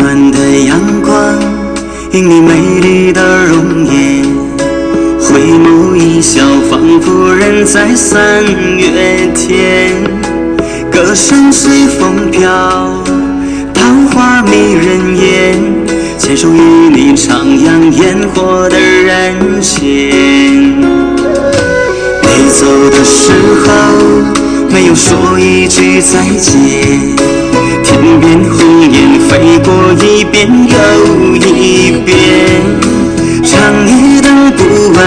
暖的阳光，映你美丽的容颜，回眸一笑，仿佛人在三月天。歌声随风飘，桃花迷人眼，牵手与你徜徉烟火的人间。你走的时候，没有说一句再见，天边红颜飞过一遍又一遍，长夜等不完，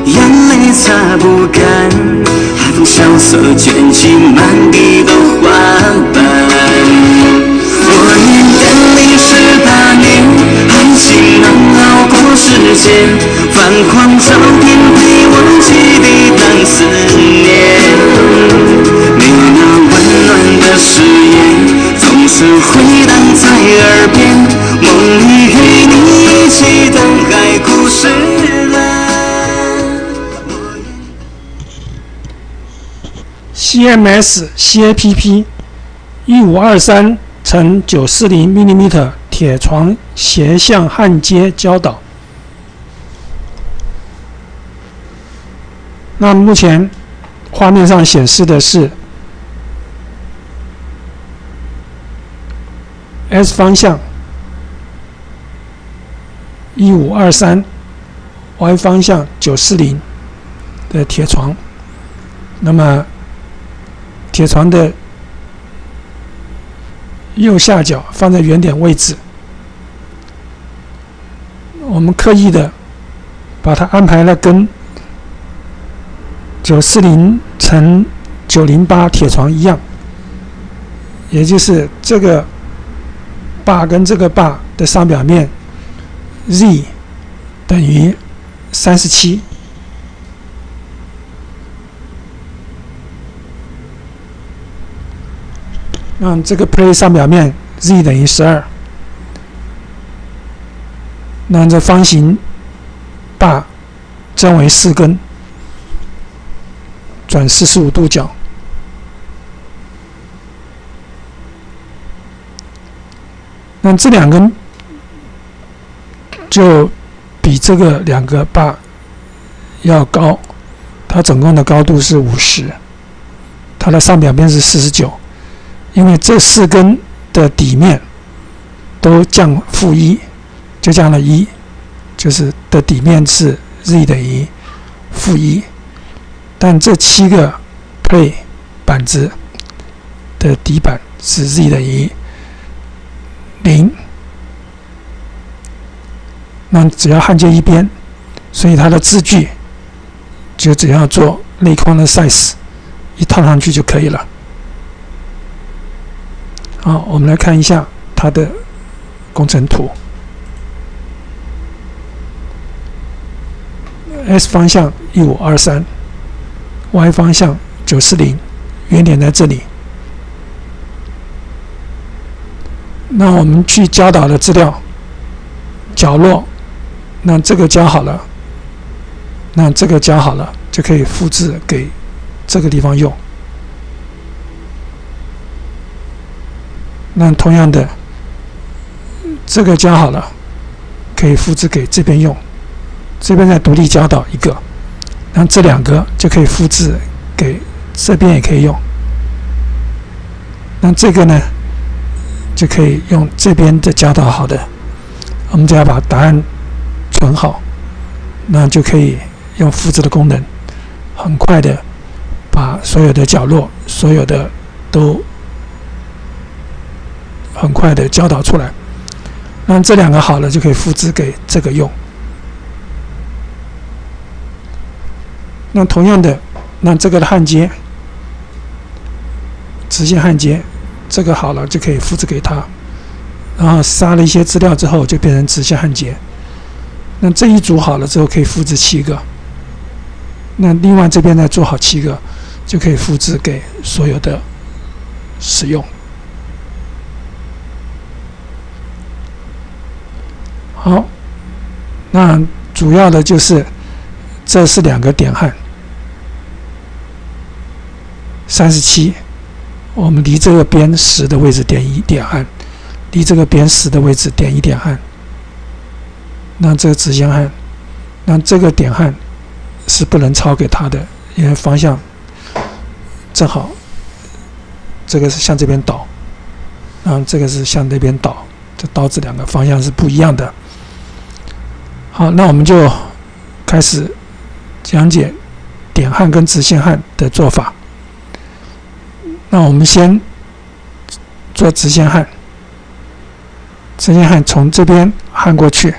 眼泪擦不干，海风萧瑟卷起满地的花瓣。我念愿你18年，爱情能熬过时间，泛黄照片被忘记的当思念，你那温暖的誓言总是回荡在耳边，梦里与你一起东海枯石烂。CMS CAPP 1523乘940 mm 铁床斜向焊接胶导。那目前画面上显示的是 S 方向1523 Y 方向940的铁床。那么铁床的右下角放在原点位置，我们刻意的把它安排了跟940乘908铁床一样，也就是这个把跟这个把的上表面 Z 等于37。让这个 plate 上表面 Z 等于12，让这方形把针为4根，转45度角。那这2根就比这个2个把要高，它总共的高度是50，它的上表面是49。因为这4根的底面都降-1，就降了1，就是的底面是 Z 等于-1，但这7个 plate 板子的底板是 Z 等于0，那只要焊接一边，所以它的支距就只要做内框的 size 一套上去就可以了。好，我们来看一下它的工程图。S 方向1523 Y 方向940，原点在这里。那我们去胶导的资料，角落，那这个胶好了，那这个胶好了，就可以复制给这个地方用。那同样的，这个胶好了，可以复制给这边用，这边再独立胶导一个，然后这2个就可以复制给这边也可以用。那这个呢，就可以用这边的胶导好的，我们只要把答案存好，那就可以用复制的功能，很快的把所有的角落、所有的都很快的胶导出来。那这2个好了，就可以复制给这个用。那同样的，那这个的焊接，直线焊接，这个好了就可以复制给它。然后杀了一些资料之后，就变成直线焊接。那这一组好了之后，可以复制7个。那另外这边再做好7个，就可以复制给所有的使用。好，那主要的就是这是2个点焊，37，我们离这个边10的位置点1点焊，离这个边10的位置点一点焊，那这个直线焊，那这个点焊是不能抄给它的，因为方向正好，这个是向这边倒，然后这个是向那边倒，这导致两个方向是不一样的。好，那我们就开始讲解点焊跟直线焊的做法。那我们先做直线焊，直线焊从这边焊过去。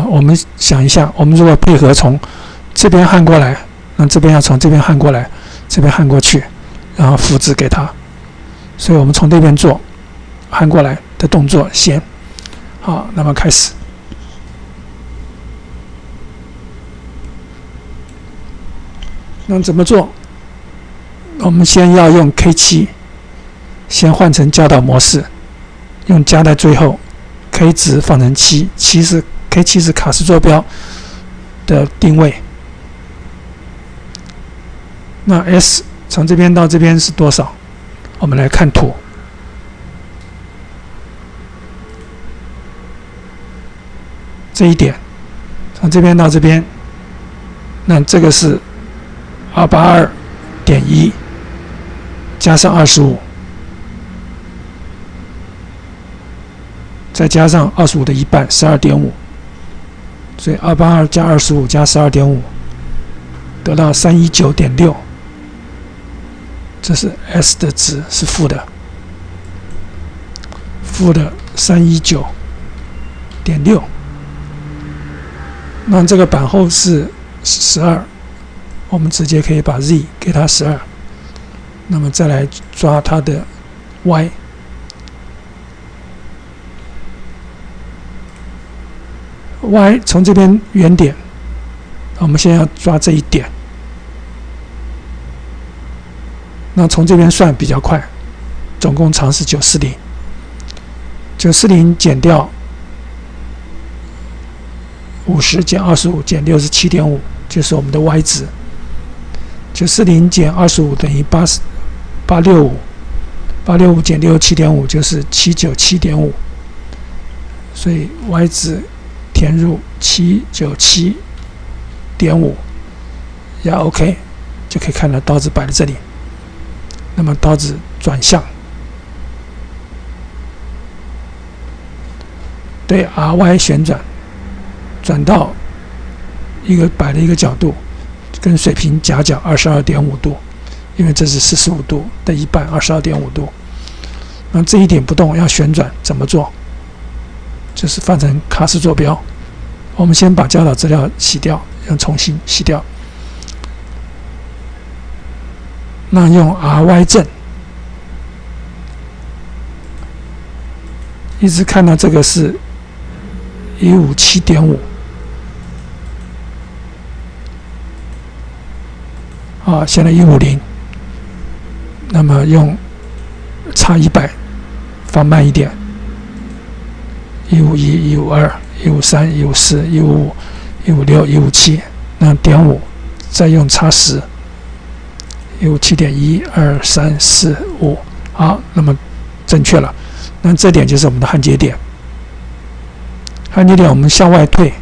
我们想一下，我们如果配合从这边焊过来，那这边要从这边焊过来，这边焊过去，然后复制给它。所以我们从这边做焊过来的动作先。好，那么开始。那怎么做？我们先要用 K7， 先换成教导模式，用加在最后 ，K 值放成7，7是 K7 是卡式坐标的定位。那 S 从这边到这边是多少？我们来看图。这一点从这边到这边，那这个是282.1加上25，再加上25的一半12.5，所以282加25加12.5得到319.6，这是 S 的值是负的319.6。那这个板厚是12，我们直接可以把 Z 给它12，那么再来抓它的 Y， 从这边原点，我们先要抓这一点，那从这边算比较快，总共长是940，940减掉50减25减6是7.5，就是我们的 Y 值。940减25等于865减6 7.5就是797.5，所以 Y 值填入797.5，压 OK 就可以看到刀子摆在这里。那么刀子转向，对 RY 旋转。转到摆了一个角度，跟水平夹角22.5度，因为这是45度的一半，22.5度。那这一点不动，要旋转，怎么做？就是放成卡式坐标。我们先把教导资料洗掉，用重新洗掉。那用 RY 正，一直看到这个是157.5。现在150，那么用差100放慢一点，151、152、153、154、155、156、157，那点5，再用差10，157.1、2、3、4、5，好，那么正确了。那这点就是我们的焊接点。焊接点我们向外退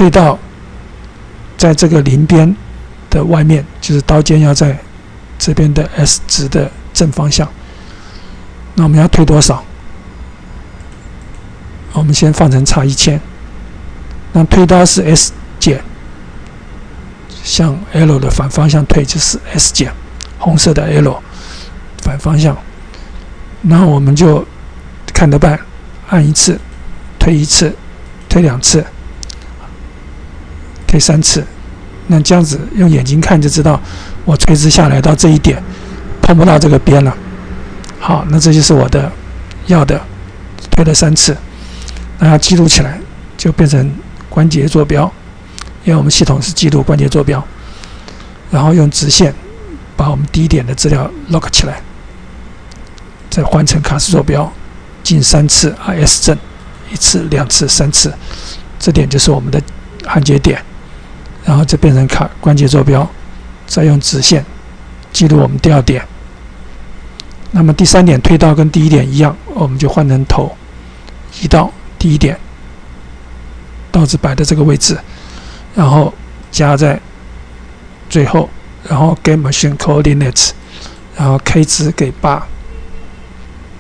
到在这个邻边的外面，就是刀尖要在这边的 S 值的正方向。那我们要退多少？我们先放成差1000。那推刀是 S 减，向 L 的反方向退就是 S 减，红色的 L 反方向。然后我们就看着办，按一次，推一次，推2次，推3次。那这样子用眼睛看就知道，我垂直下来到这一点，碰不到这个边了。好，那这就是我的要的，推了3次，那要记录起来，就变成关节坐标，因为我们系统是记录关节坐标，然后用直线把我们第一点的资料 lock 起来，再换成卡式坐标，进3次 RS 正，1次、2次、3次，这点就是我们的焊接点。然后就变成关节坐标，再用直线记录我们第2点。那么第3点推到跟第1点一样，我们就换成头，移到第1点，刀子摆的这个位置，然后加在最后，然后 get machine coordinates， 然后 K 值给8，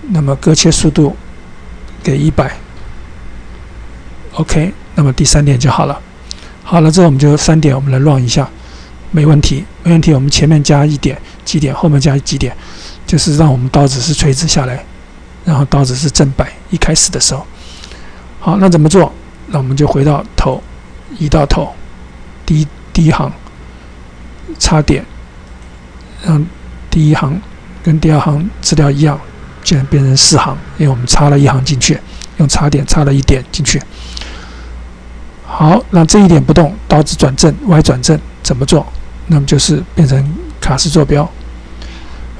那么割切速度给100 ，OK， 那么第3点就好了。好了之后，我们就3点，我们来 run 一下，没问题，没问题。我们前面加1点几点，后面加几点，就是让我们刀子是垂直下来，然后刀子是正摆。一开始的时候，好，那怎么做？那我们就回到头，移到头，第一行插点，让第1行跟第2行资料一样，竟然变成4行，因为我们插了1行进去，用插点插了1点进去。好，那这1点不动，刀子转正 ，Y 转正怎么做？那么就是变成卡式坐标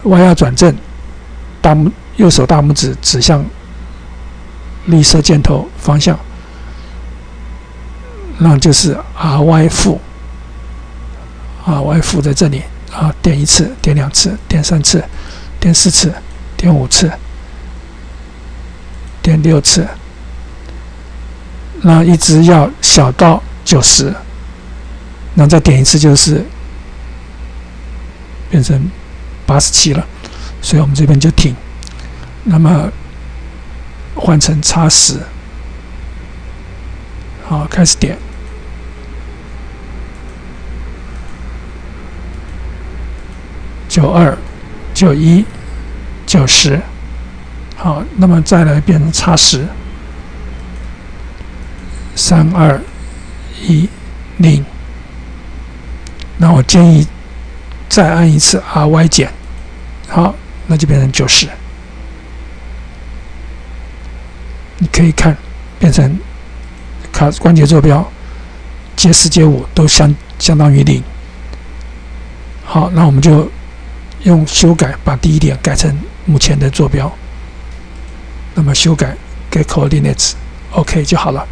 ，Y 要转正，右手大拇指指向绿色箭头方向，那就是 RY 负 ，RY 负在这里啊，点1次，点2次，点3次，点4次，点5次，点6次。那一直要小到90，那再点1次就是变成87了，所以我们这边就停。那么换成叉10，好，开始点92、91、90，好，那么再来变成叉10。3、2、1、0，那我建议再按一次 RY 减，好，那就变成90。你可以看，变成关节坐标，接4接5都相当于0。好，那我们就用修改把第1点改成目前的坐标，那么修改 get coordinates OK 就好了。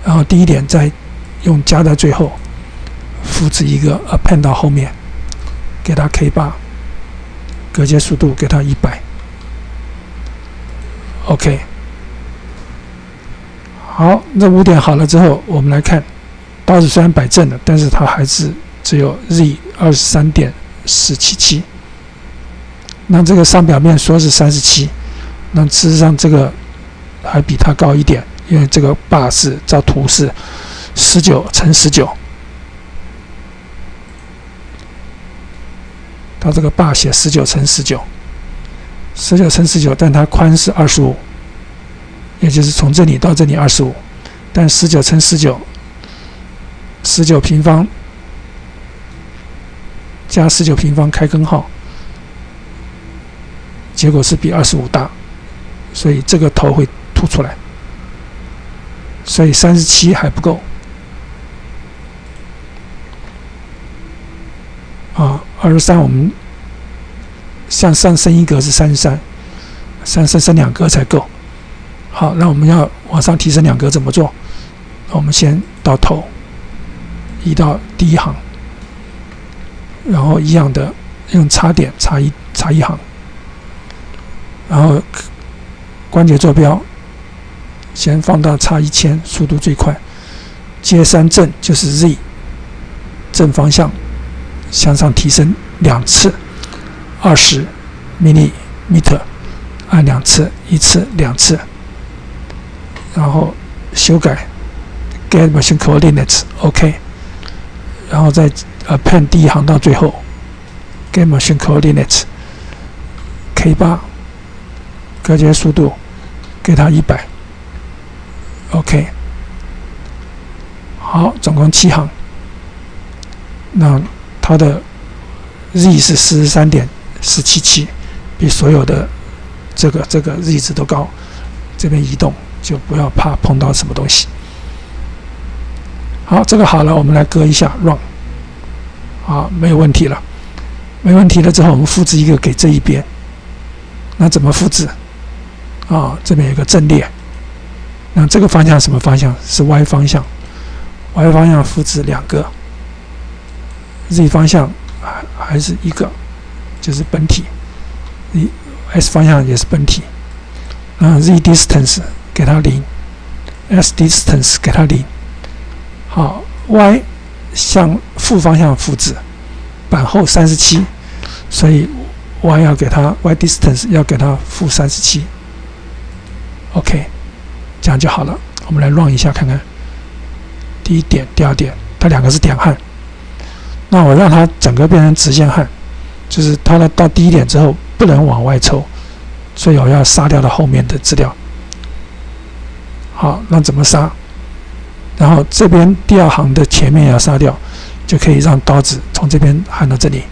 然后第1点再用加在最后，复制一个 append 到后面，给它 K8， 隔接速度给它100 ，OK。好，这5点好了之后，我们来看，刀子虽然摆正了，但是它还是只有 Z23.477。那这个上表面说是37，那事实上这个还比它高一点。因为这个 bar 是照图是19×19，它这个 bar 写19×19，19×19，但它宽是25，也就是从这里到这里25，但19×19，19平方加19平方开根号，结果是比25大，所以这个头会凸出来。所以37还不够啊，23我们向上升1格是33，升2格才够。好，那我们要往上提升2格怎么做？我们先到头，移到第1行，然后一样的用插点插一行，然后关节坐标。先放到差1000，速度最快。接3正就是 Z， 正方向向上提升2次，20 mm， 按2次，1次、2次，然后修改 get machine coordinates OK， 然后再append 第1行到最后 get machine coordinates K8， 隔接速度给它100。OK， 好，总共7行。那它的 Z 是43.477，比所有的这个 Z 值都高。这边移动就不要怕碰到什么东西。好，这个好了，我们来割一下 run。好，没有问题了。没问题了之后，我们复制一个给这一边。那怎么复制？啊，这边有个阵列。那这个方向什么方向？是 Y 方向。Y 方向复制2个 ，Z 方向还是1个，就是本体。，S 方向也是本体，然后 Z distance 给它0，S distance 给它0。好 ，Y 向负方向复制，板后37，所以 Y 要给它 Y distance 要给它负37。OK， 这样就好了。我们来 run 一下看看，第一点、第二点，它两个是点焊。那我让它整个变成直线焊，就是它到第一点之后不能往外抽，所以我要杀掉它后面的资料。好，那怎么杀？然后这边第二行的前面要杀掉，就可以让刀子从这边焊到这里。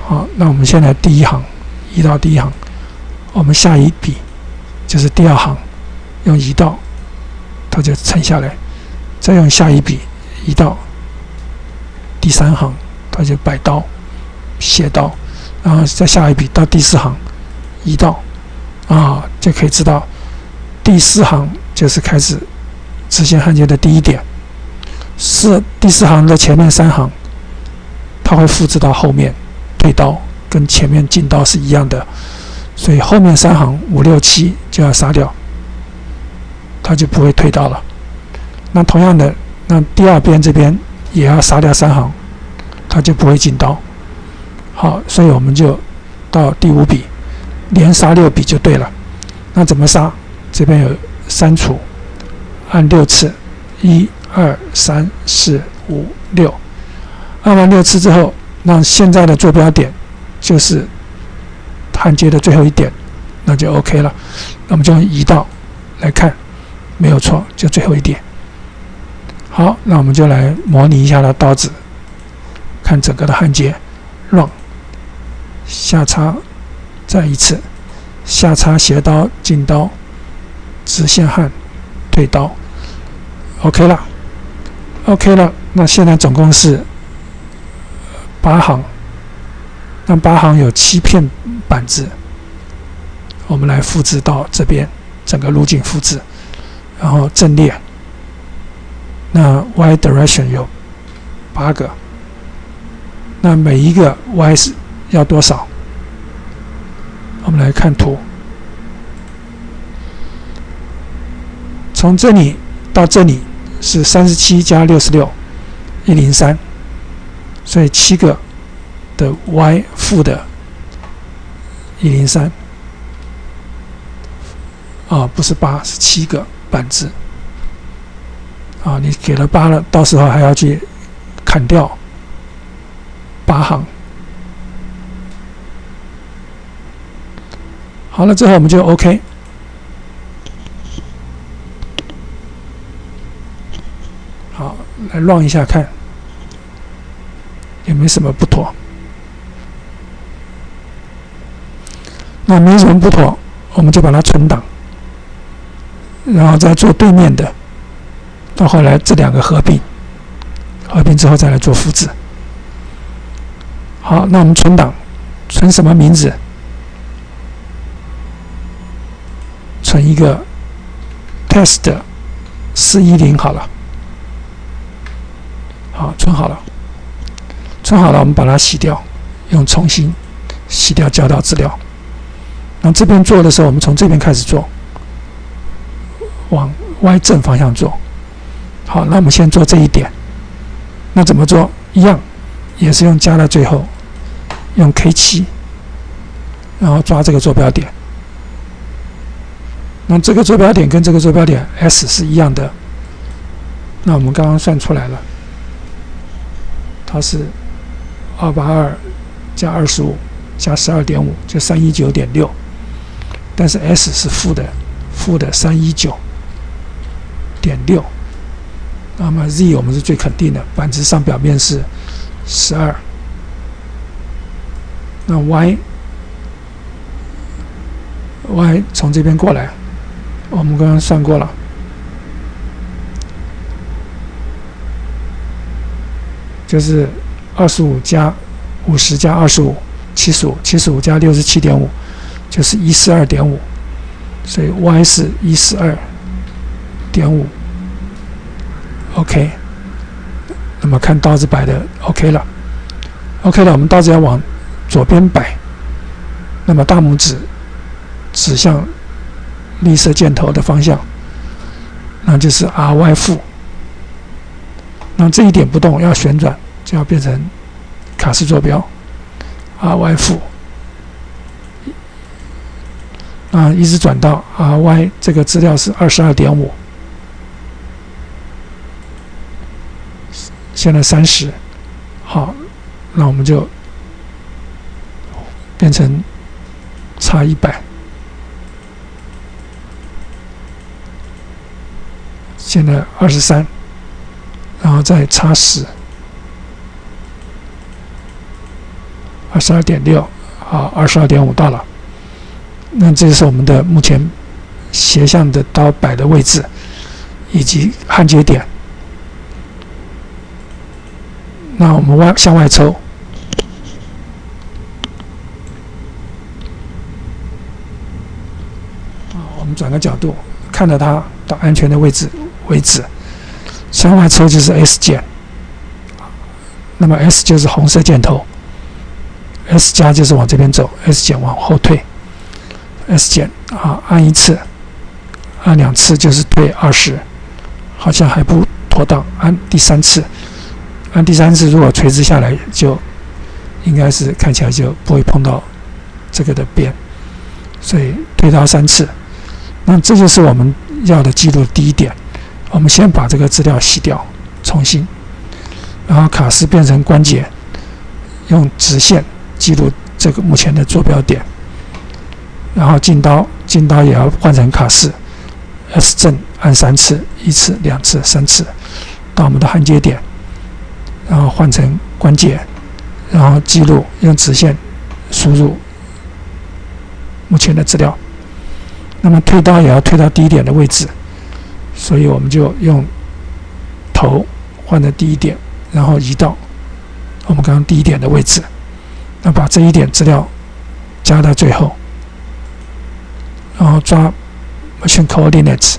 好，那我们现在第一行移到第一行，我们下一笔就是第二行，用移到，它就沉下来，再用下一笔移到第三行，它就摆刀、卸刀，然后再下一笔到第四行移到，就可以知道第四行就是开始直线焊接的第一点，是第四行的前面三行，它会复制到后面退刀，跟前面进刀是一样的，所以后面三行5、6、7就要杀掉，它就不会退刀了。那同样的，那第二边这边也要杀掉3行，它就不会进刀。好，所以我们就到第5笔，连杀6笔就对了。那怎么杀？这边有删除，按6次，1、2、3、4、5、6，按完6次之后，让现在的坐标点就是焊接的最后一点，那就 OK 了。那我们就用移到来看，没有错，就最后一点。好，那我们就来模拟一下它刀子，看整个的焊接 ，run， 下插，再一次，下插斜刀进刀，直线焊，退刀 ，OK 了 ，OK 了。那现在总共是8行，那8行有7片板子，我们来复制到这边，整个路径复制，然后阵列。那 Y direction 有8个，那每一个 Y 是要多少？我们来看图，从这里到这里是37加66， 103，所以7个的 Y 负的103，不是8，是7个板子。你给了8了，到时候还要去砍掉8行。好了之后我们就 OK。好，来 run 一下看有没有什么不妥。那没什么不妥，我们就把它存档，然后再做对面的。到后来这2个合并之后再来做复制。好，那我们存档，存什么名字？存一个 test 410好了。好，存好了，我们把它洗掉，用重新洗掉教导资料。那这边做的时候，我们从这边开始做，往 Y 正方向做。好，那我们先做这一点。那怎么做？一样，也是用加到最后，用 K7， 然后抓这个坐标点。那这个坐标点跟这个坐标点 S 是一样的。那我们刚刚算出来了，它是282加25加12.5，就319.6。但是 S 是负的319.6。那么 Z 我们是最肯定的，板子上表面是12。那 Y 从这边过来，我们刚刚算过了，就是25加50加25， 75加67.5，就是142.5，所以 Y 是142.5。OK， 那么看刀子摆的 OK 了，我们刀子要往左边摆，那么大拇指指向绿色箭头的方向，那就是 RY 负。那这一点不动，要旋转就要变成卡式坐标 RY 负。那一直转到 RY 这个资料是 22.5， 现在30，好，那我们就变成差100，现在23，然后再差10， 22.6， 好，22.5到了。那这是我们的目前斜向的刀摆的位置，以及焊接点。那我们向外抽，我们转个角度，看着它到安全的位置为止。向外抽就是 S 键，那么 S 就是红色箭头 ，S 加就是往这边走 ，S 减往后退。S 键按1次，按2次就是退20，好像还不妥当，按第3次，按第3次如果垂直下来，就应该是看起来就不会碰到这个的边，所以退到3次。那这就是我们要的记录的第一点。我们先把这个资料洗掉，重新，然后卡式变成关节，用直线记录这个目前的坐标点。然后进刀也要换成卡式 ，S 正按3次，1次、2次、3次，到我们的焊接点，然后换成关节，然后记录用直线输入目前的资料。那么退刀也要退到第一点的位置，所以我们就用头换成第一点，然后移到我们刚刚第一点的位置，那把这一点资料加到最后。然后抓 machine coordinates，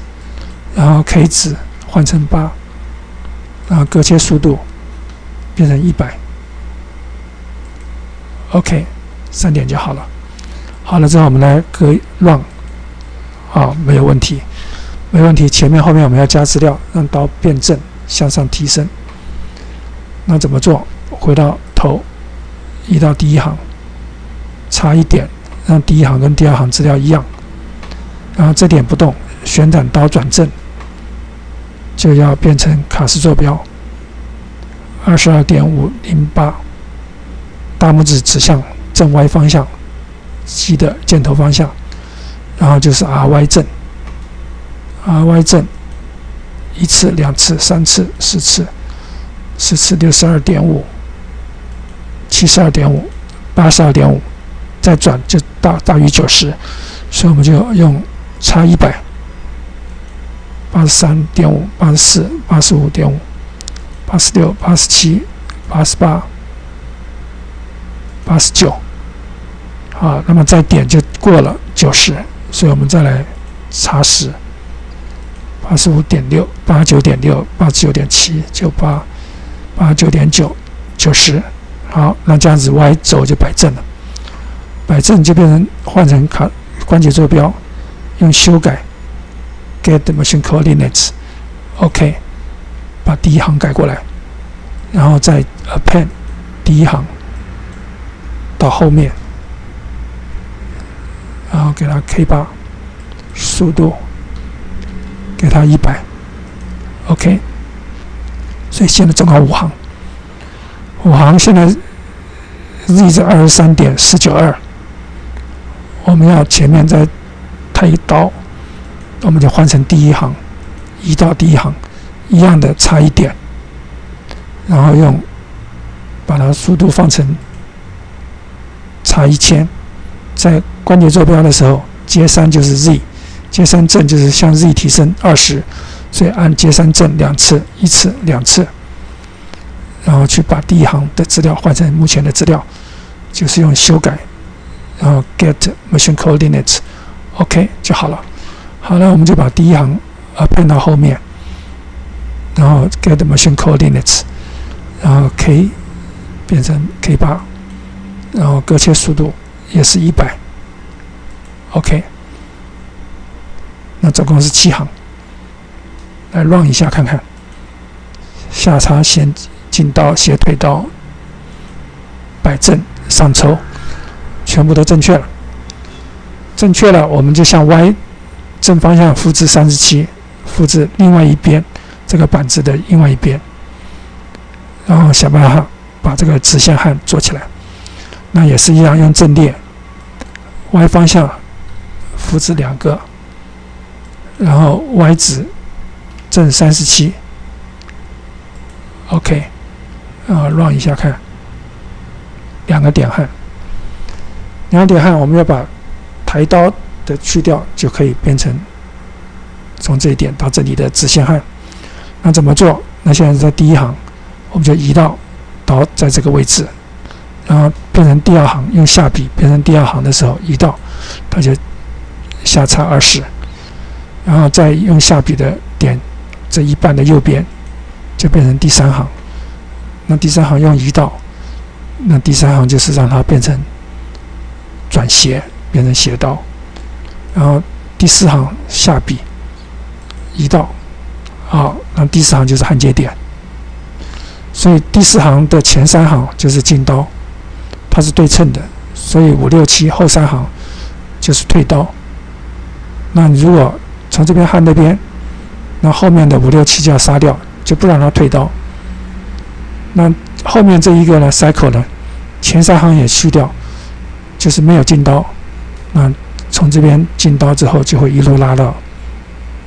然后 K 值换成8，然后隔切速度变成100。OK， 3点就好了。好了之后，我们来隔 run， 没有问题，没问题。前面后面我们要加资料，让刀变正，向上提升。那怎么做？回到头，移到第一行，差1点，让第一行跟第二行资料一样。然后这点不动，旋转刀转正，就要变成卡式坐标 22.508， 大拇指指向正 Y 方向，G 的箭头方向，然后就是 RY 正 ，RY 正1次、2次、3次、4次，10次62.5、72.5、82.5，再转就大于90，所以我们就用差100 83.5、84、85.5、86、87、88、89，好，那么再点就过了90，所以我们再来查10 85.6、89.6、89.7、98、89.9、90，好，那这样子 Y 轴就摆正了，摆正就变成换成关节坐标。用修改 get machine coordinates， OK， 把第一行改过来，然后再 append 第一行到后面，然后给它 K8， 速度给它100 ，OK， 所以现在总共5行，5行现在 Z 是 23.492， 我们要前面再抬一刀，我们就换成第一行，移到第一行，一样的差1点，然后把它速度放成差1000，在关节坐标的时候，接3就是 Z， 接3正就是向 Z 提升20，所以按接3正2次，1次、2次，然后去把第一行的资料换成目前的资料，就是用修改，然后 get machine coordinates。OK 就好了。好了，我们就把第一行append到后面，然后 get machine coordinates， 然后 K 变成 K8， 然后隔切速度也是100。OK，那总共是7行。来 run 一下看看，下插先进刀斜推刀，摆正上抽，全部都正确了。正确了，我们就向 Y 正方向复制37，复制另外一边这个板子的另外一边，然后想办法把这个直线焊做起来。那也是一样，用阵列 Y 方向复制2个，然后 Y 值正37 ，OK， run 一下看，2个点焊，2个点焊，我们要把抬刀的去掉，就可以变成从这一点到这里的直线焊。那怎么做？那现在在第1行，我们就移到刀在这个位置，然后变成第2行，用下笔变成第2行的时候，移到它就下插20，然后再用下笔的点这一半的右边，就变成第3行。那第3行用移到，那第3行就是让它变成转斜，变成斜刀。然后第4行下笔移到，那第4行就是焊接点。所以第4行的前3行就是进刀，它是对称的，所以5、6、7后3行就是退刀。那你如果从这边焊那边，那后面的5、6、7就要杀掉，就不让它退刀。那后面这一个呢 ，cycle 呢，前3行也去掉，就是没有进刀。那从这边进刀之后，就会一路拉到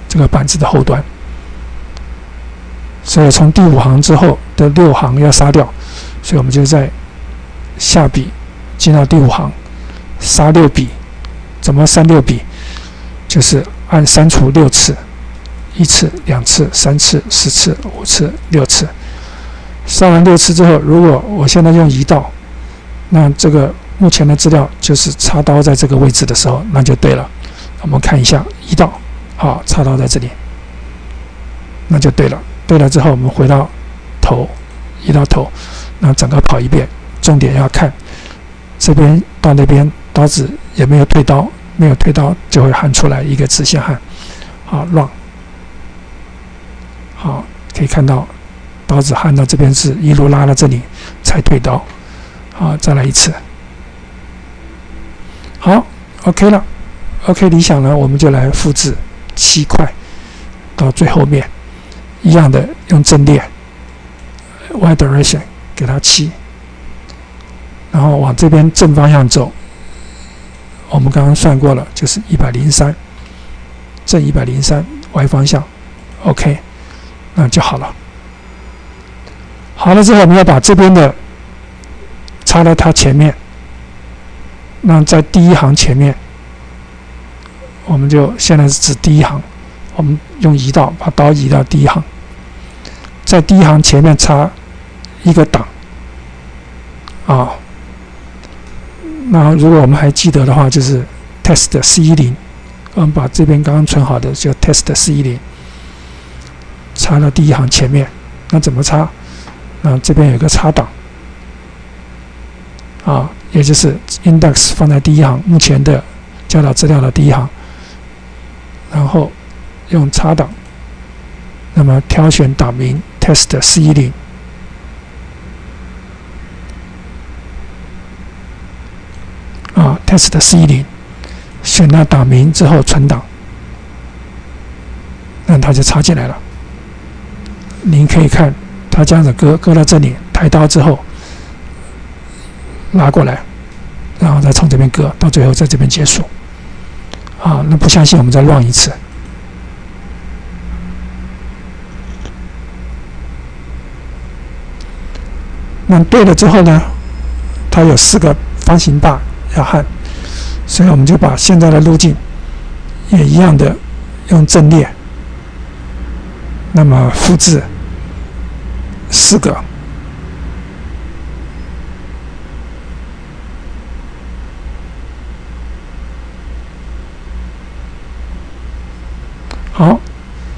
这个板子的后端。所以从第5行之后的6行要杀掉，所以我们就在下笔进到第5行，杀6笔。怎么删6笔？就是按删除6次，1次、2次、3次、4次、5次、6次。杀完6次之后，如果我现在用移刀，那这个目前的资料就是插刀在这个位置的时候，那就对了。我们看一下移刀，好，插刀在这里，那就对了。对了之后，我们回到头，移到头，那整个跑一遍。重点要看这边到那边刀子也没有退刀，没有退刀就会焊出来一个直线焊。好 ，run， 好，可以看到刀子焊到这边是一路拉到这里才退刀。好，再来一次。好 ，OK 了 ，OK 理想了，我们就来复制7块到最后面。一样的用阵列 Y direction 给它7，然后往这边正方向走。我们刚刚算过了，就是103，正103 Y 方向 ，OK， 那就好了。好了之后，我们要把这边的插到它前面，那在第1行前面，我们就现在是指第1行。我们用移刀把刀移到第1行，在第1行前面插一个档，那如果我们还记得的话，就是 test C10，我们把这边刚刚存好的就 test C10 插到第1行前面。那怎么插？那这边有个插档，也就是 index 放在第1行，目前的教导资料的第1行，然后用插档，那么挑选档名 test C10， test C10， 选到档名之后存档，那它就插进来了。您可以看它这样子割到这里，抬刀之后拉过来，然后再从这边割，到最后在这边结束。那不相信我们再 run 一次。那对了之后呢，它有4个方形把要焊，所以我们就把现在的路径也一样的用阵列，那么复制4个。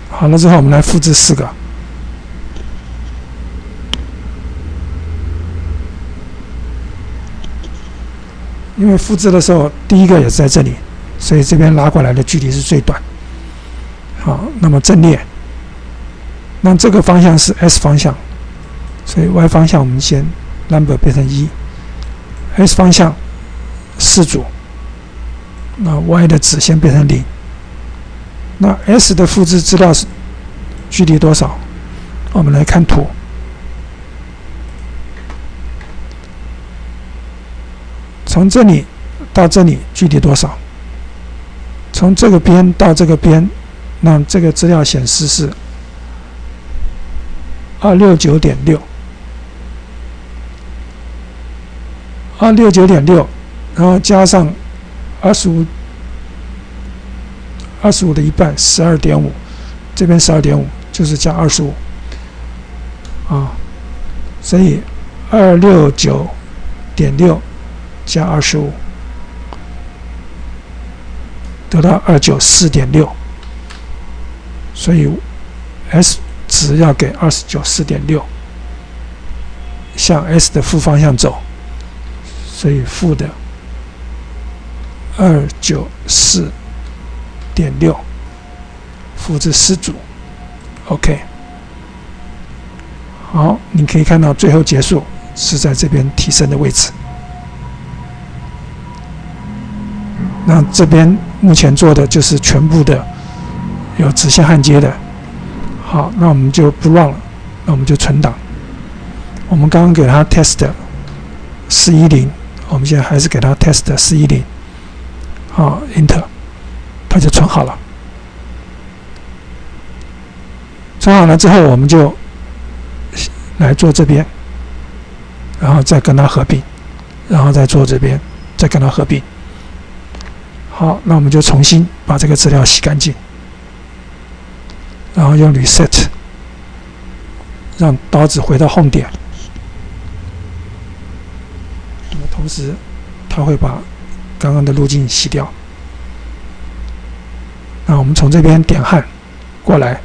好了之后，我们来复制4个。因为复制的时候，第一个也是在这里，所以这边拉过来的距离是最短。好，那么阵列，那这个方向是 S 方向，所以 Y 方向我们先 number 变成1，S 方向4组，那 Y 的值先变成0。那 S 的复制资料是距离多少？我们来看图。从这里到这里距离多少？从这个边到这个边，那这个资料显示是269.6， 269.6，然后加上25的一半，12.5，这边12.5就是加25啊，所以269.6加25得到294.6，所以 S 值要给294.6，向 S 的负方向走，所以负的294.6复制4组 ，OK。好，你可以看到最后结束是在这边提升的位置。那这边目前做的就是全部的有直线焊接的。好，那我们就不 run 了，那我们就存档。我们刚刚给它 test 410，我们现在还是给它 test 410。好 ，enter， 它就存好了。存好了之后，我们就来做这边，然后再跟它合并，然后再做这边，再跟它合并。好，那我们就重新把这个资料洗干净，然后用 reset 让刀子回到 home 点。那么同时，它会把刚刚的路径洗掉。那我们从这边点焊过来，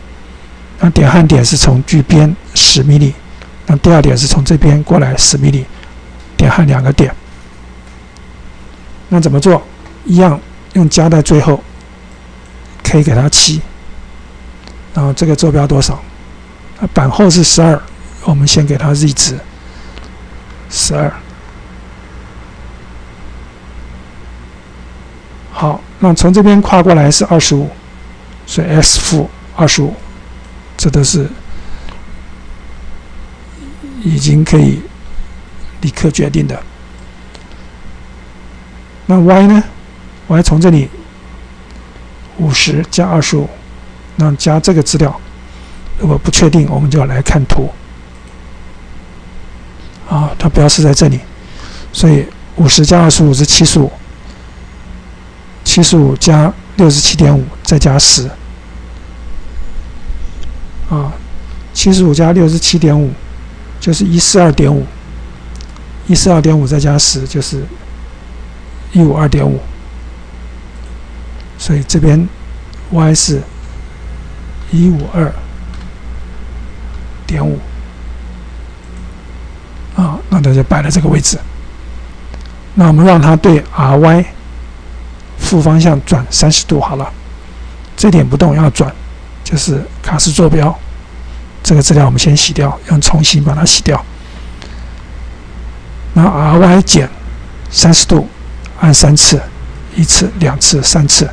那点焊点是从距边10 mm， 那第二点是从这边过来10 mm， 点焊2个点。那怎么做？一样。用加在最后，可以给它7，然后这个坐标多少？板厚是12，我们先给它 Z 值12。好，那从这边跨过来是25，所以 S 负25，这都是已经可以立刻决定的。那 Y 呢？我还从这里50加25，那加这个资料，如果不确定，我们就要来看图。啊，它标示在这里，所以50加25是75，75加67.5再加10，啊，75加67.5就是142.5，142.5再加10就是152.5。所以这边 Y 是152.5啊，那它就摆在这个位置。那我们让它对 RY 负方向转30度好了，这点不动要转，就是卡式坐标。这个资料我们先洗掉，用重新把它洗掉。那 RY 减30度，按3次，1次、2次、3次。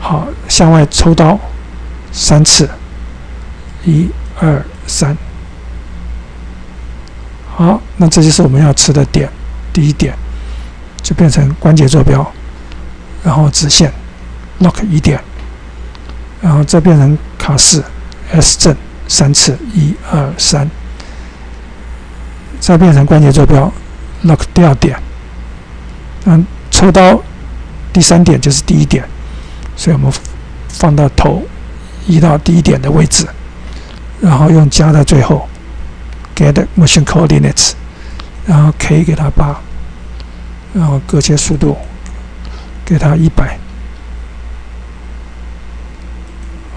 好，向外抽刀3次，1、2、3。好，那这就是我们要吃的点，第一点就变成关节坐标，然后直线 lock 1点，然后再变成卡式 S 正3次，1、2、3，再变成关节坐标 lock 第二点，抽刀第3点就是第一点。所以我们放到头移到第一点的位置，然后用加在最后 get motion coordinates， 然后 k 给它8，然后割切速度给它100。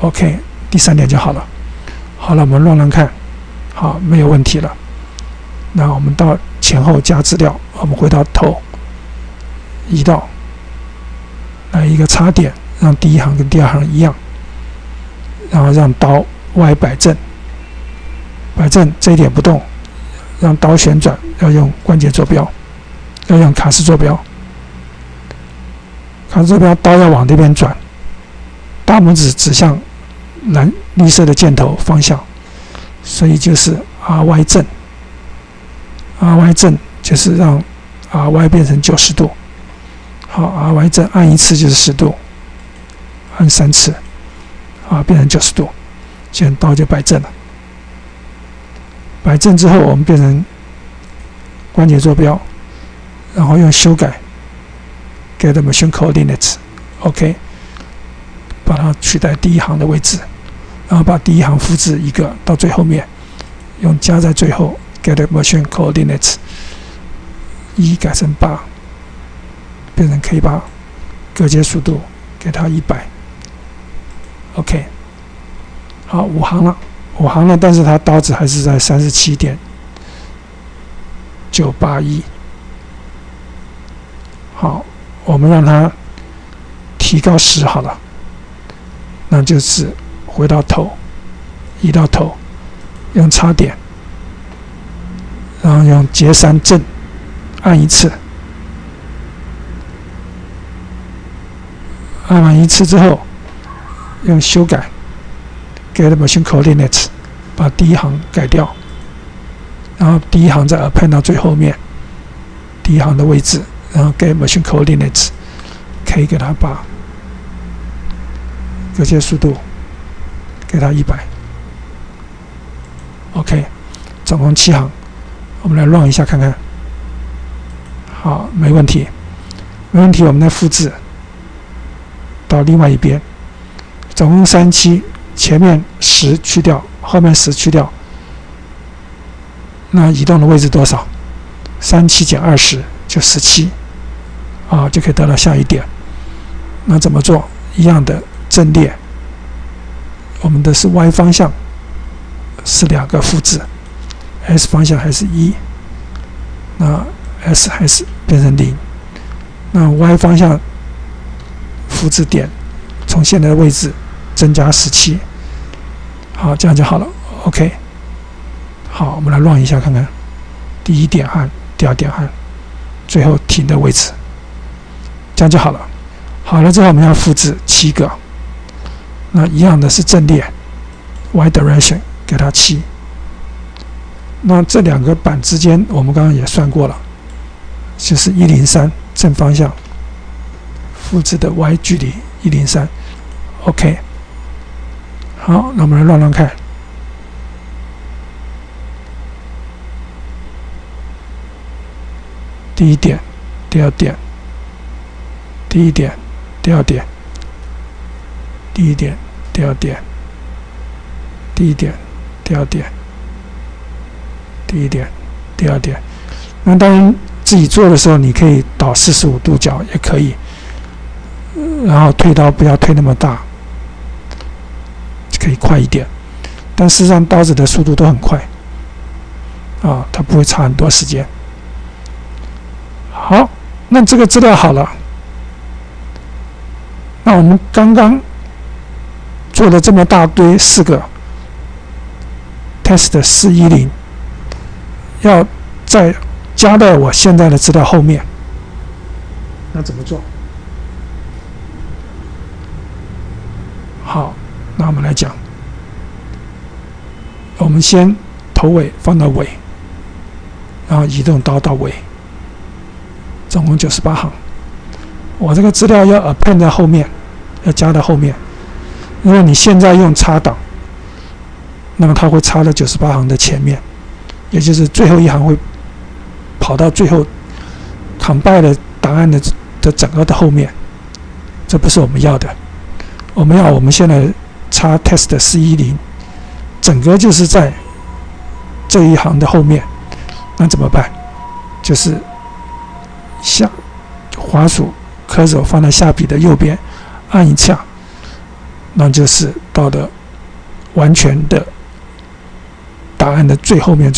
OK， 第3点就好了。好了，我们乱看，好，没有问题了。那我们到前后加资料，我们回到头移到来一个插点。让第一行跟第二行一样，然后让刀 Y 摆正，摆正这一点不动，让刀旋转，要用关节坐标，要用卡式坐标。卡式坐标，刀要往这边转，大拇指指向绿色的箭头方向，所以就是 RY 正。RY 正就是让 RY 变成90度。好 ，RY 正按一次就是10度，按3次，变成90度，现在刀就摆正了。摆正之后，我们变成关节坐标，然后用修改 get machine coordinates，OK， 把它取代第一行的位置，然后把第一行复制一个到最后面，用加在最后 get machine coordinates， 1改成8，变成 K8， 各阶速度给它100，OK， 好，5行了，但是它刀子还是在37.981。好，我们让它提高10好了，那就是回到头，移到头，用插点，然后用节3正按一次，按完一次之后，用修改 get machine coordinates， 把第一行改掉，然后第一行再append到最后面，第一行的位置，然后 get machine coordinates， 可以给它把各阶速度给它100，OK， 总共7行，我们来 run 一下看看。好，没问题，我们再复制到另外一边，总共37，前面10去掉，后面10去掉，那移动的位置多少？37减20就17，就可以得到下一点。那怎么做？一样的阵列，我们的是 Y 方向是2个复制 ，S 方向还是1，那 S 还是变成0，那 Y 方向复制点从现在的位置增加17，好，这样就好了 ，OK。好，我们来 run 一下看看，第一点按，第二点按，最后停的位置，这样就好了。好了之后，我们要复制7个，那一样的是阵列 ，Y direction 给它7。那这2个板之间，我们刚刚也算过了，就是103正方向复制的 Y 距离103，OK。好，那我们来乱看。第一点，第二点，第一点，第二点，第一点，第二点，第一点，第二点，第一点，第二点。那当然，自己做的时候，你可以倒45度角也可以，然后推刀不要推那么大，可以快一点。但事实上，刀子的速度都很快，它不会差很多时间。好，那这个资料好了，那我们刚刚做了这么大堆4个 test 410，要再加到我现在的资料后面，那怎么做？好，那我们来讲，我们先头尾放到尾，然后移动刀到尾。总共98行，我这个资料要append在后面，要加到后面。如果你现在用插档，那么它会插到98行的前面，也就是最后一行会跑到最后 combine 的档案的整个的后面，这不是我们要的。我们现在插 test 410，整个就是在这一行的后面，那怎么办？就是下滑鼠cursor放在下笔的右边，按一下，那就是到了完全的档案的最后面，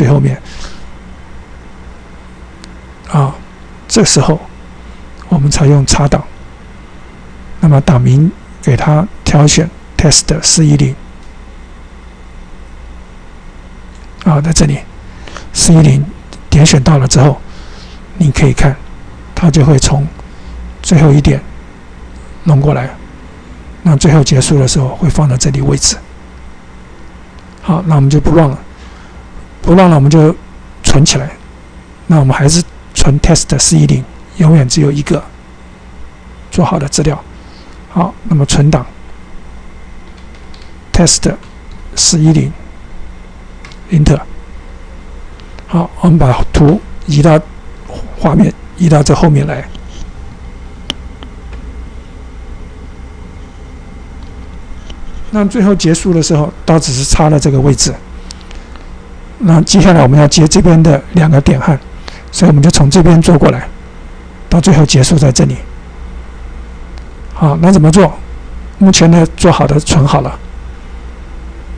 这时候我们才用插档。那么档名给它挑选 test 410，好，在这里410点选到了之后，你可以看，它就会从最后一点弄过来，那最后结束的时候会放在这里位置。好，那我们就不乱了，不乱了，我们就存起来。那我们还是存 test 410，永远只有一个做好的资料。好，那么存档 test 410 enter。好，我们把图移到画面，移到这后面来。那最后结束的时候，刀只是插了这个位置。那接下来我们要接这边的2个点焊，所以我们就从这边做过来，到最后结束在这里。好，那怎么做？目前呢，做好的存好了，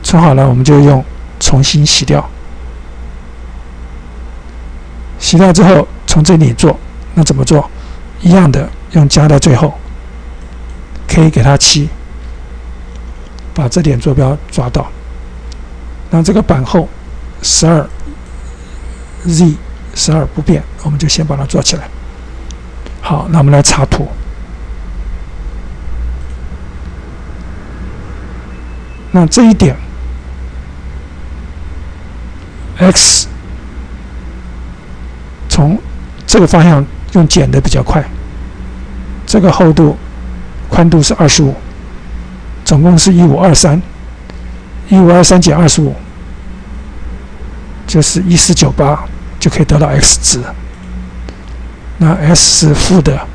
存好了我们就用重新洗掉。洗掉之后从这里做，那怎么做？一样的，用加在最后 ，K 给它7，把这点坐标抓到。那这个板后12 Z 12不变，我们就先把它做起来。好，那我们来插图。那这一点 X 从这个方向用剪的比较快，这个厚度宽度是25，总共是1523，1523减25就是1498，就可以得到 x 值。那 s 是负的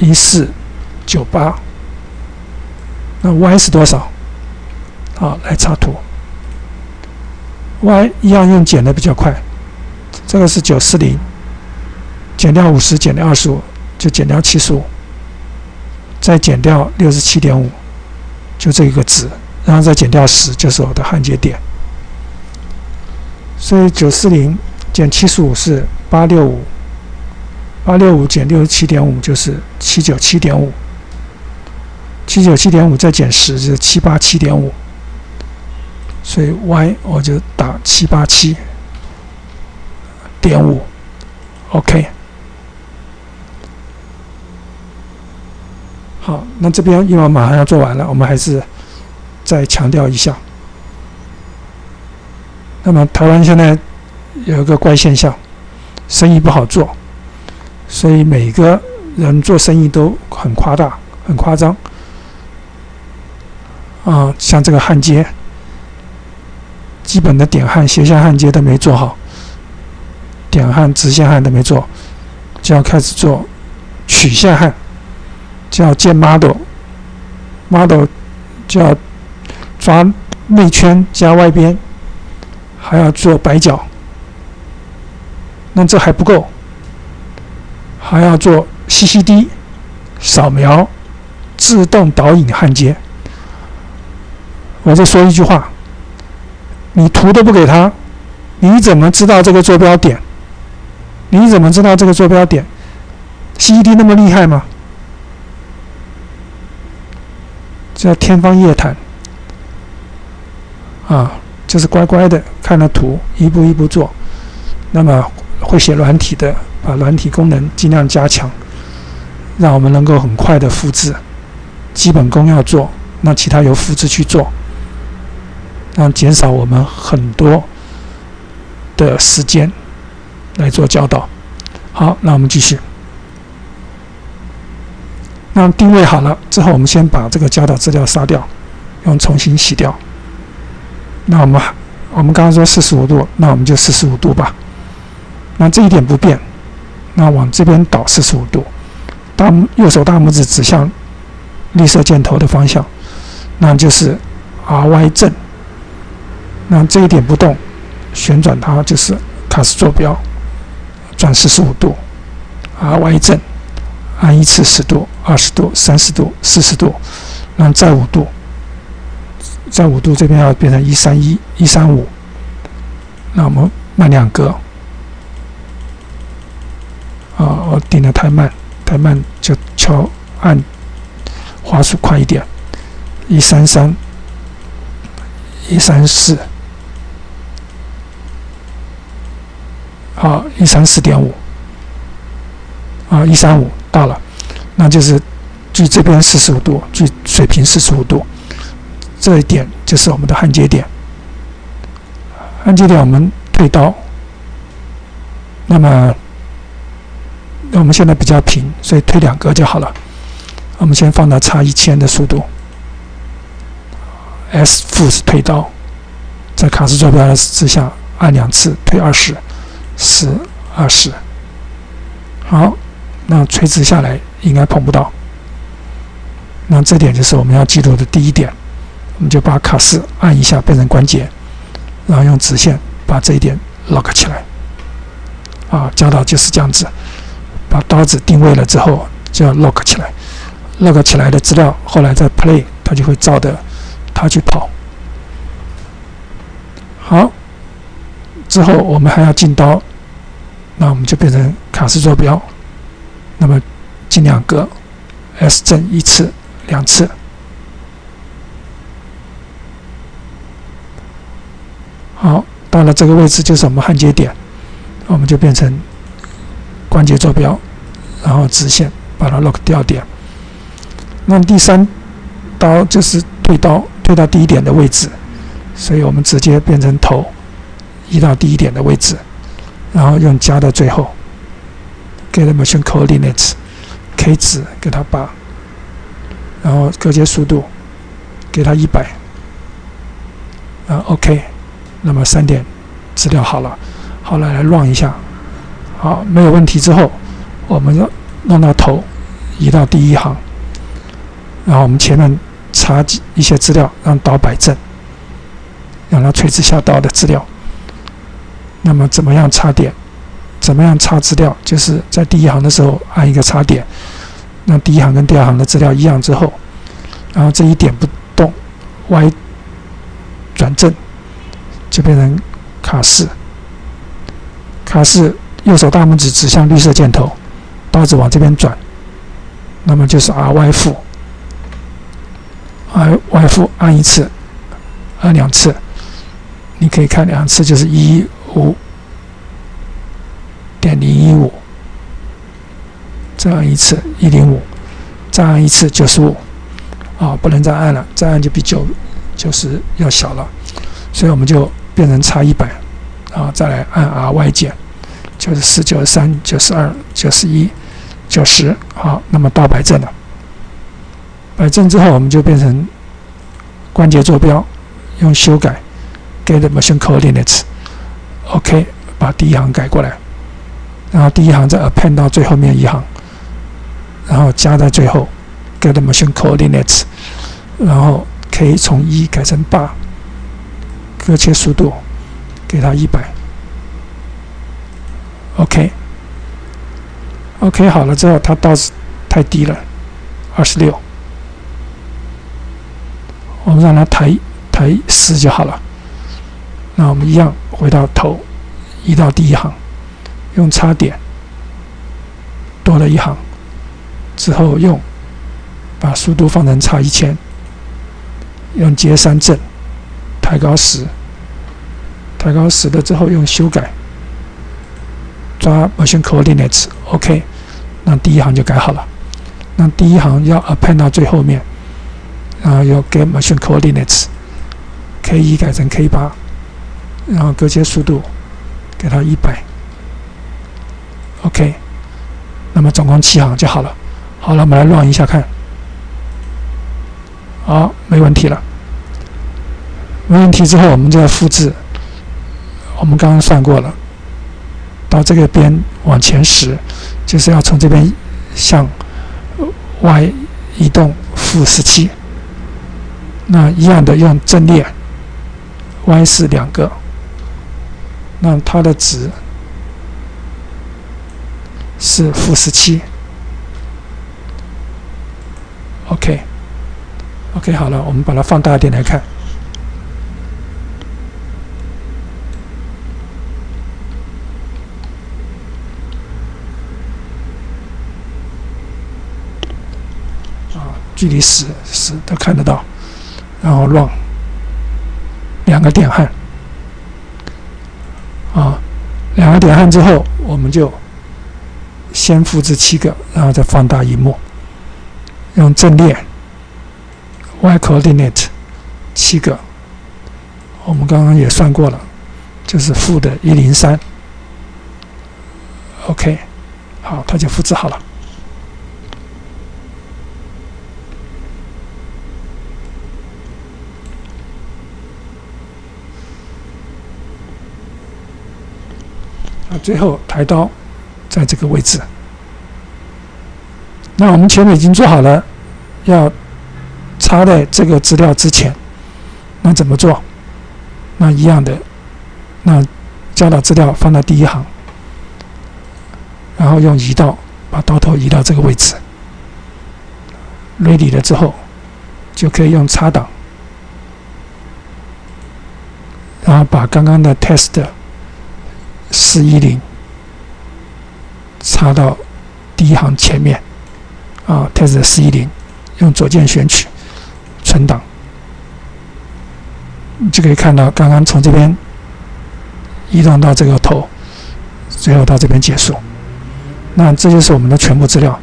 1498，那 y 是多少？好，来插图。y 一样用减的比较快，这个是940，减掉50，减掉25，就减掉75，再减掉67.5，就这个值，然后再减掉10，就是我的焊接点。所以940减75是865，865减67.5就是797.5，797.5再减10就是787.5，所以 y 我就打787.5 ，OK。好，那这边因为我马上要做完了，我们还是再强调一下。那么台湾现在有一个怪现象，生意不好做，所以每个人做生意都很夸大、很夸张。像这个焊接，基本的点焊、斜线焊接都没做好，点焊、直线焊都没做，就要开始做曲线焊，就要建 model 就要抓内圈加外边，还要做摆角。那这还不够，还要做 CCD 扫描、自动导引焊接。我再说一句话，你图都不给他，你怎么知道这个坐标点？你怎么知道这个坐标点 ？CCD 那么厉害吗？这叫天方夜谭啊！就是乖乖的看了图，一步一步做。那么会写软体的，把软体功能尽量加强，让我们能够很快的复制。基本功要做，那其他由复制去做，让减少我们很多的时间来做教导。好，那我们继续。那定位好了之后，我们先把这个教导资料杀掉，用重新洗掉。那我们刚刚说45度，那我们就45度吧。那这一点不变，那往这边倒45度，右手大拇指指向绿色箭头的方向，那就是 RY 正。那这一点不动，旋转它就是卡式坐标，转45度 ，RY 正，按一次10度、20度、30度、40度，然后再5度。在5度这边要变成131、135，那我们慢2格。我定的太慢就按滑鼠快一点，133、134、好，134.5，啊，135到了，那就是距这边45度，距水平45度，这一点就是我们的焊接点。焊接点我们退刀，那么我们现在比较平，所以退2格就好了。我们先放到差1000的速度 ，S 负是退刀，在卡式坐标的之下按2次，退20、10、20。好，那垂直下来应该碰不到。那这点就是我们要记录的第一点，我们就把卡式按一下变成关节，然后用直线把这一点 lock 起来。啊，教导就是这样子，把刀子定位了之后就要 lock 起来。lock 起来的资料后来在 play 它就会照着它去跑。好，之后我们还要进刀，那我们就变成卡式坐标，那么进2格 S 正1次、2次。好，到了这个位置就是我们焊接点，我们就变成关节坐标，然后直线把它 lock 掉点。那第3刀就是退刀，退到第1点的位置，所以我们直接变成头移到第1点的位置，然后用加到最后 ，get machine coordinates K 值给它8，然后隔接速度给它100，OK， 那么3点资料好了，好了，来 run 一下，好，没有问题之后，我们要弄到头移到第1行。然后我们前面插一些资料，让刀摆正，让它垂直下刀的资料。那么怎么样插点？怎么样插资料？就是在第1行的时候按一个插点，那第1行跟第2行的资料一样之后，然后这一点不动 ，Y 转正，就变成卡式。卡式右手大拇指指向绿色箭头，刀子往这边转，那么就是 RY 负。Y 负按1次，按2次，你可以看2次就是115.015，再按1次105，再按1次95，不能再按了，再按就比90要小了，所以我们就变成差100，再来按 RY 键，94、93、92、91、90，好，那么刀摆正了。摆正之后，我们就变成关节坐标，用修改 get machine coordinates，OK， 把第1行改过来，然后第1行再 append 到最后面1行，然后加在最后 get machine coordinates， 然后 K 从1改成8，割切速度给它100，OK， 好了之后，它刀子太低了，26。我们让它抬10就好了。那我们一样回到头，移到第1行，用插点多了1行，之后把速度放成差1000，用接3正，抬高10，抬高10了之后用修改，抓 machine coordinates，OK， 那第1行就改好了。那第1行要 append 到最后面。然后要 get machine coordinates K1 改成 K8， 然后隔切速度给它100，OK， 那么总共7行就好了。好了，我们来 run 一下看。好，没问题了。没问题之后，我们就要复制。我们刚刚算过了，到这个边往前10，就是要从这边向 Y 移动负17。那一样的用阵列 ，Y 是2个，那它的值是负17。OK， 好了，我们把它放大一点来看。距离10都看得到。然后 run 2个点焊2个点按之后，我们就先复制7个，然后再放大萤幕，用阵列 y coordinate 7个，我们刚刚也算过了，就是负的103。OK， 好，它就复制好了。最后抬刀在这个位置。那我们前面已经做好了，要插在这个资料之前，那怎么做？那一样的，那教导资料放到第1行，然后用移到，把刀头移到这个位置。ready 了之后，就可以用插档，然后把刚刚的 test 410插到第1行前面，test 410，用左键选取，存档，你就可以看到刚刚从这边移动到这个头，最后到这边结束。那这就是我们的全部资料。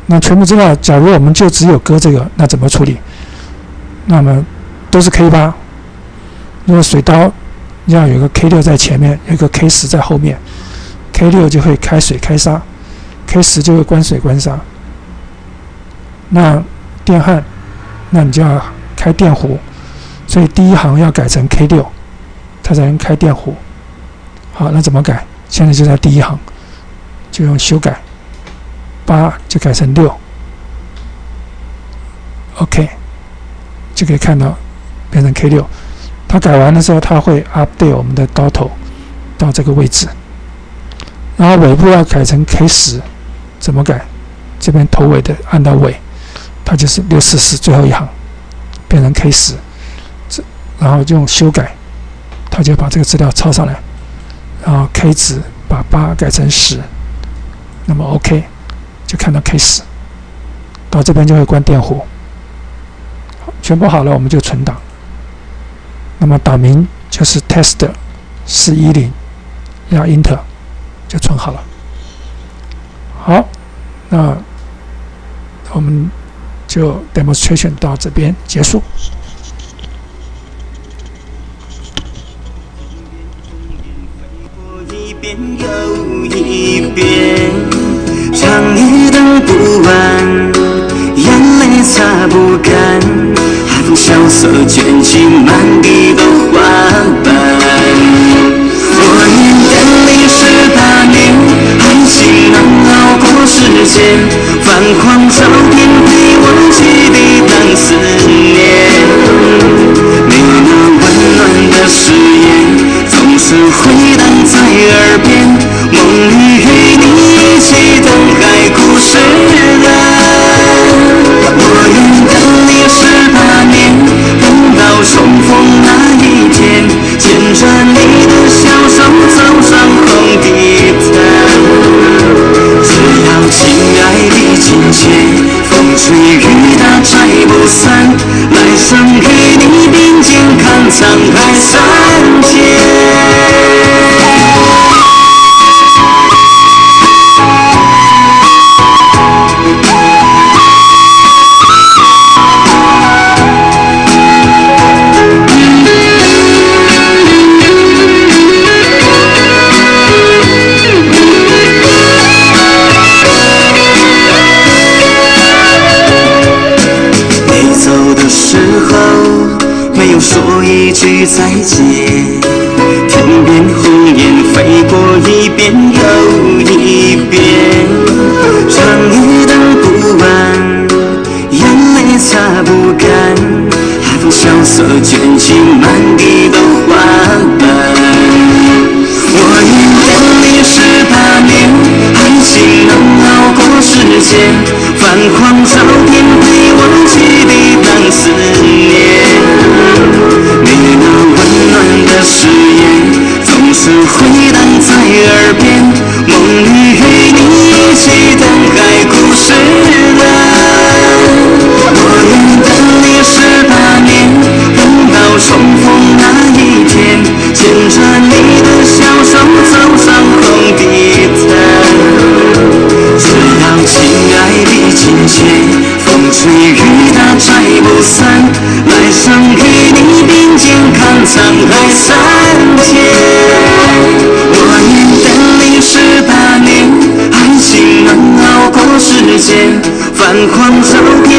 那全部资料，假如我们就只有割这个，那怎么处理？那么都是 K8。如果水刀要有一个 K6 在前面，有一个 K10 在后面 ，K6 就会开水开砂 ，K10 就会关水关砂。那电焊，那你就要开电弧，所以第1行要改成 K6， 它才能开电弧。好，那怎么改？现在就在第1行，就用修改，8就改成6 ，OK， 就可以看到变成 K6。它改完的时候，它会 update 我们的刀头到这个位置，然后尾部要改成 K10， 怎么改？这边头尾的按到尾，它就是644最后1行变成 K10， 然后用修改，它就把这个资料抄上来，然后 K 值把8改成10，那么 OK 就看到 K10， 到这边就会关电弧，全部好了，我们就存档。那么档名就是 test 410，要 enter 就存好了。好，那我们就 demonstration 到这边结束。一遍又一遍，长夜等不完，眼泪擦不干。海风萧瑟卷起满地的花瓣，我愿跟你18年，爱情能熬过时间，泛黄照片陪我去抵挡思念，你那温暖的誓言总是回荡在耳边，梦里与你一起等海枯石烂，我愿等你18年，等到重逢那一天，牵着你的小手走上红地毯，只要情爱的境界，风吹雨打拆不散，来生与你并肩看沧海桑田。说一句再见，天边红颜飞过一遍又一遍，长夜等不完，眼泪擦不干，海风萧瑟卷起满地的花瓣，我愿等你18年，爱情能熬过时间，泛黄照片陪我去抵挡思念，你那温暖的誓言总是回荡在耳边，亲切，风吹雨打摘不散，来生与你并肩看沧海桑田。我愿等你18年，爱情能熬过时间，泛黄照片